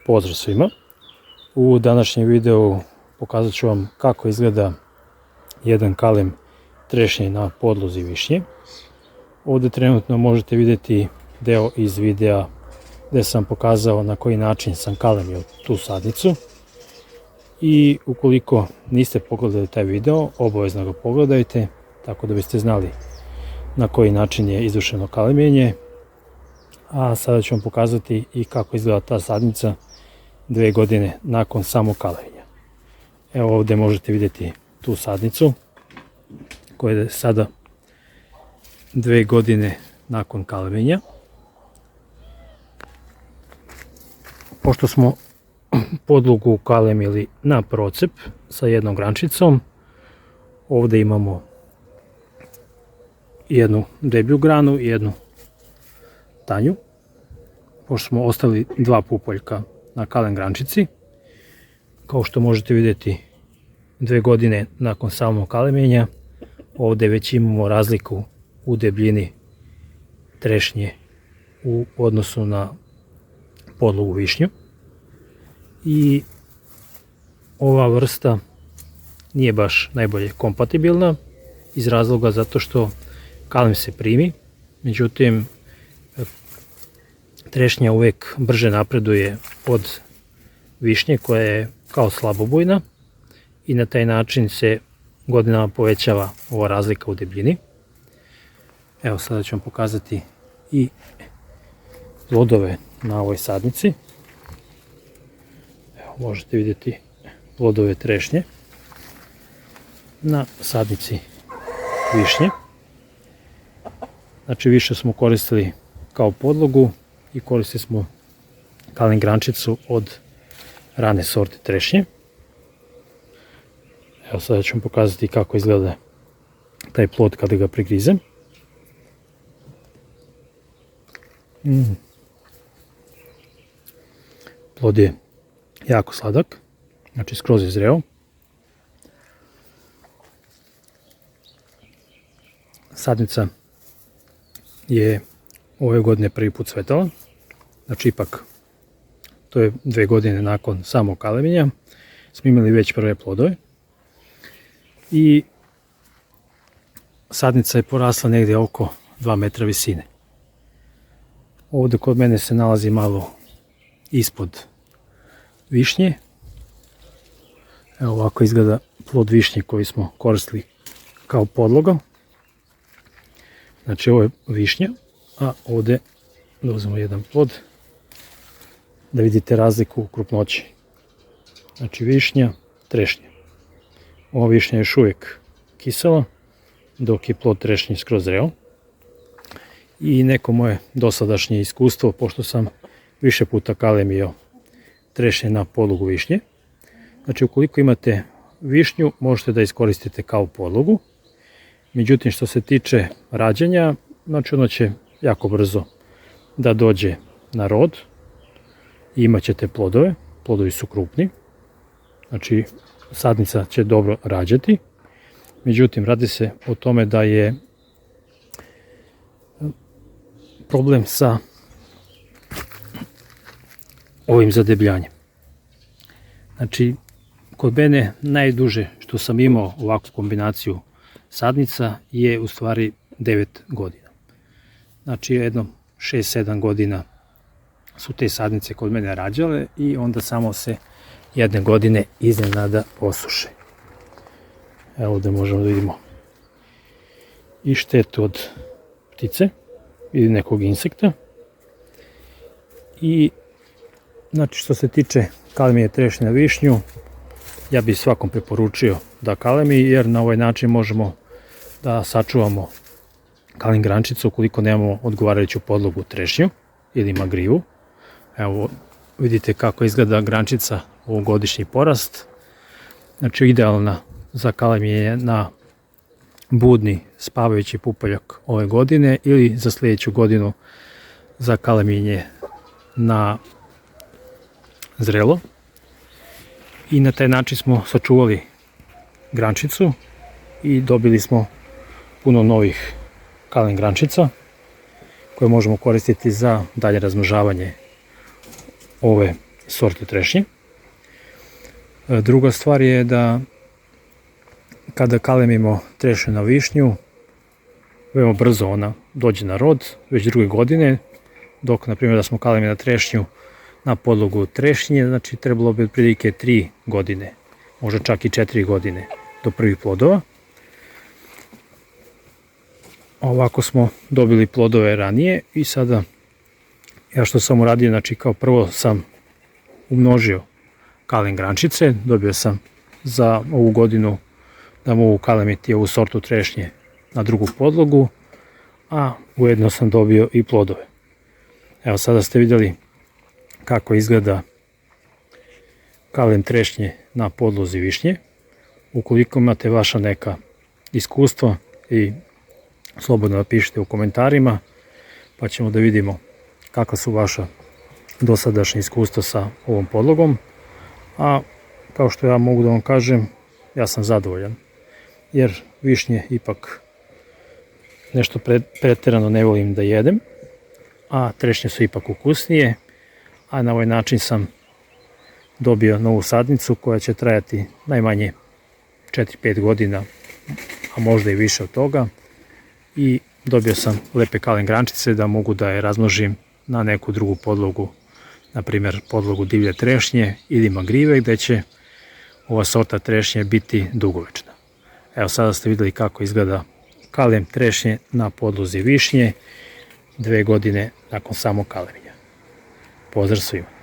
Pozdrav svima! U današnjem videu pokazat ću vam kako izgleda jedan kalem trešnje na podlozi višnje. Ovdje trenutno možete vidjeti deo iz videa gdje sam pokazao na koji način sam kalemio tu sadnicu. I ukoliko niste pogledali taj video, obavezno ga pogledajte, tako da biste znali na koji način je izvršeno kalemljenje. A sada ću vam pokazati i kako izgleda ta sadnica 2 godine nakon samog kalemljenja. Evo ovdje možete vidjeti tu sadnicu koja je sada 2 godine nakon kalemljenja. Pošto smo podlogu kalemili na procep sa jednom grančicom, ovdje imamo jednu deblju granu i jednu tanju. Pošto smo ostavili 2 pupoljka na kalem grančici, kao što možete vidjeti 2 godine nakon samog kalemljenja, ovdje već imamo razliku u debljini trešnje u odnosu na podlogu višnju. I ova vrsta nije baš najbolje kompatibilna iz razloga zato što kalem se primi, međutim trešnja uvijek brže napreduje od višnje koja je kao slabobujna i na taj način se godinama povećava ova razlika u debljini. Evo sada ću vam pokazati i plodove na ovoj sadnici. Evo, možete vidjeti plodove trešnje na sadnici višnje. Znači više smo koristili kao podlogu i koristili smo kalem grančicu od rane sorte trešnje. Evo sada ću vam pokazati kako izgleda taj plod kada ga prigrizem. Plod je jako sladak, znači skroz je zreo. Sadnica je ove godine prvi put cvetala, znači ipak to je 2 godine nakon samog kalemljenja, smo imali već prve plodove. I sadnica je porasla negdje oko 2 metra visine. Ovdje kod mene se nalazi malo ispod višnje. Evo ovako izgleda plod višnje koji smo koristili kao podloga. Znači ovo je višnja, a ovdje da uzmemo jedan plod da vidite razliku u krupnoći. Znači višnja, trešnja. Ova višnja je još uvijek kisela, dok je plod trešnje skroz zreo. I neko moje dosadašnje iskustvo, pošto sam više puta kalemio trešnje na podlogu višnje. Znači ukoliko imate višnju, možete da iskoristite kao podlogu. Međutim, što se tiče rađanja, znači ono će jako brzo da dođe na rod i imat ćete plodove. Plodovi su krupni, znači sadnica će dobro rađati. Međutim, radi se o tome da je problem sa ovim zadebljanjem. Znači, kod mene najduže što sam imao ovakvu kombinaciju sadnica je u stvari 9 godina. Znači, jedno 6-7 godina su te sadnice kod mene rađale i onda samo se jedne godine iznenada osuše. Evo ovdje možemo da vidimo i štetu od ptice ili nekog insekta. I znači što se tiče kalemije trešnje na višnju, ja bih svakom preporučio da kalemi, jer na ovaj način možemo da sačuvamo kalem grančicu ukoliko nemamo odgovarajuću podlogu trešnju ili magrivu. Evo vidite kako izgleda grančica ovogodišnji porast. Znači idealna za kalemljenje na budni spavajući pupoljak ove godine ili za sljedeću godinu za kalemljenje na zrelo. I na taj način smo sačuvali grančicu i dobili smo puno novih kalem grančica koje možemo koristiti za dalje razmnožavanje ove sorte trešnje. Druga stvar je da kada kalemimo trešnju na višnju, veoma brzo ona dođe na rod, već druge godine, dok, na primjer, da smo kalemili na trešnju na podlogu trešnje, znači trebalo bi otprilike 3 godine, možda čak i 4 godine do prvih plodova. Ovako smo dobili plodove ranije i sada, ja što sam uradio, znači kao prvo sam umnožio kalem grančice, dobio sam za ovu godinu da mogu kalemiti ovu sortu trešnje na drugu podlogu, a ujedno sam dobio i plodove. Evo, sada ste vidjeli kako izgleda kalem trešnje na podlozi višnje. Ukoliko imate vaša neka iskustva, i slobodno napišite u komentarima, pa ćemo da vidimo kakva su vaša dosadašnja iskustva sa ovom podlogom. A kao što ja mogu da vam kažem, ja sam zadovoljan, jer višnje ipak nešto preterano ne volim da jedem, a trešnje su ipak ukusnije, a na ovaj način sam dobio novu sadnicu koja će trajati najmanje 4-5 godina, a možda i više od toga, i dobio sam lepe kalem grančice da mogu da je razmnožim na neku drugu podlogu, na primjer podlogu divlje trešnje ili magrive, gde će ova sorta trešnje biti dugovečna. Evo, sada ste vidjeli kako izgleda kalem trešnje na podlozi višnje 2 godine nakon samog kalemljenja. Pozdrav svima!